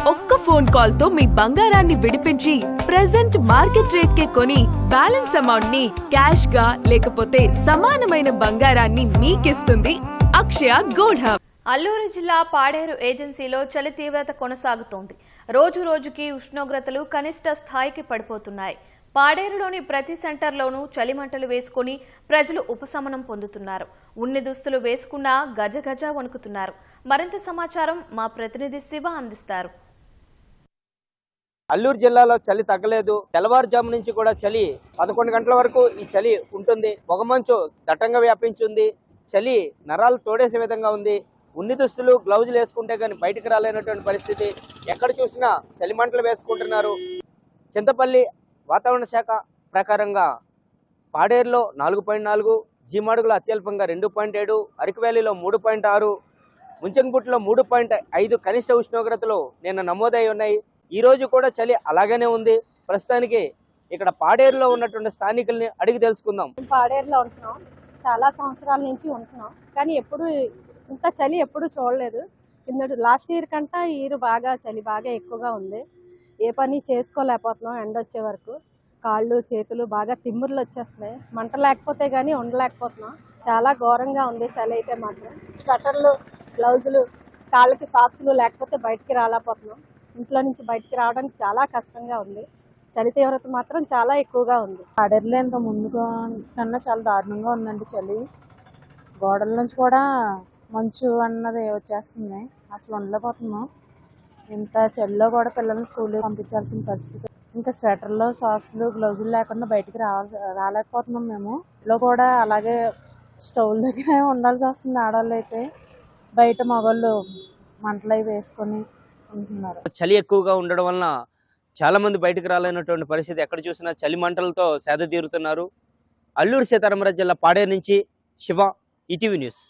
ఒక్క phone call తో మీ బంగారాన్ని విడిపించి ప్రెజెంట్ మార్కెట్ రేట్ కే కొని బ్యాలెన్స్ అమౌంట్ ని క్యాష్ గా లేకపోతే సమానమైన బంగారాన్ని మీకిస్తుంది అక్షయ గోల్డ్ హబ్. అల్లూరు జిల్లా పాడేరు ఏజెన్సీలో చలి తీవ్రత కొనసాగుతోంది. రోజు రోజుకి ఉష్ణోగ్రతలు కనిష్ట స్థాయికి పడిపోతున్నాయి. పాడేరులోని ప్రతి సెంటర్లోనూ చలిమంటలు వేసుకుని ప్రజలు ఉపశమనం పొందుతున్నారు. ఉన్ని దుస్తులు వేసుకున్నా గజగజ వణుకుతున్నారు. మరింత సమాచారం మా ప్రతినిధి శివ అందిస్తారు. అల్లూరు జిల్లాలో చలి తగ్గలేదు. తెల్లవారుజాము నుంచి కూడా చలి 11 గంటల వరకు ఈ చలి ఉంటుంది. పొగమంచు దట్టంగా వ్యాపించింది. చలి నరాలు తోడేసే విధంగా ఉంది. ఉన్ని దుస్తులు గ్లౌజులు వేసుకుంటే కానీ బయటకు రాలేనటువంటి పరిస్థితి. ఎక్కడ చూసినా చలిమంటలు వేసుకుంటున్నారు. చింతపల్లి వాతావరణ శాఖ ప్రకారంగా పాడేరులో 4.4, జీమాడుగులో అత్యల్పంగా 2.7, అరకు వ్యాలీలో 3.6, ముంచంగుట్టులో 3.5 కనిష్ట ఉష్ణోగ్రతలు నిన్న నమోదై ఉన్నాయి. ఈ రోజు కూడా చలి అలాగనే ఉంది. ప్రస్తుతానికి ఇక్కడ పాడేరులో ఉన్నటువంటి స్థానికుల్ని అడిగి తెలుసుకుందాం. పాడేరులో ఉంటున్నాం, చాలా సంవత్సరాల నుంచి ఉంటున్నాం, కానీ ఎప్పుడు ఇంత చలి ఎప్పుడు చూడలేదు. లాస్ట్ ఇయర్ కంటే ఈ ఇయర్ చలి బాగా ఎక్కువగా ఉంది. ఏ పని చేసుకోలేకపోతున్నాం. ఎండ వచ్చే వరకు కాళ్ళు చేతులు బాగా తిమ్ముర్లు వచ్చేస్తున్నాయి. మంట లేకపోతే కానీ ఉండలేకపోతున్నాం. చాలా ఘోరంగా ఉంది చలి అయితే మాత్రం. స్వెటర్లు, గ్లౌజులు, కాళ్ళకి సాక్స్లు లేకపోతే బయటికి రాలేకపోతున్నాం. ఇంట్లో నుంచి బయటికి రావడానికి చాలా కష్టంగా ఉంది. చలి తీవ్రత మాత్రం చాలా ఎక్కువగా ఉంది. పాడేరులో ఇంత ముందు కన్నా చాలా దారుణంగా ఉందండి చలి. గోడల నుంచి కూడా మంచు అన్నది వచ్చేస్తుంది. అసలు ఉండలేకపోతున్నాం. ఇంత చలిలో కూడా పిల్లల్ని స్కూల్కి పంపించాల్సిన పరిస్థితి. ఇంకా స్వెటర్లు, సాక్స్లు, గ్లౌజులు లేకుండా బయటికి రాలేకపోతున్నాం. మేము ఇంట్లో కూడా అలాగే స్టవ్ల దగ్గర ఉండాల్సి వస్తుంది. ఆడవాళ్ళు అయితే బయట మగవాళ్ళు మంటలు అవి వేసుకొని ఉంటున్నారు. చలి ఎక్కువగా ఉండడం వలన చాలా మంది బయటకు రాలేనటువంటి పరిస్థితి. ఎక్కడ చూసినా చలి మంటలతో సేద తీరుతున్నారు. అల్లూరు సీతారామరాజు జిల్లా పాడేరు నుంచి శివ, ఈటీవీ న్యూస్.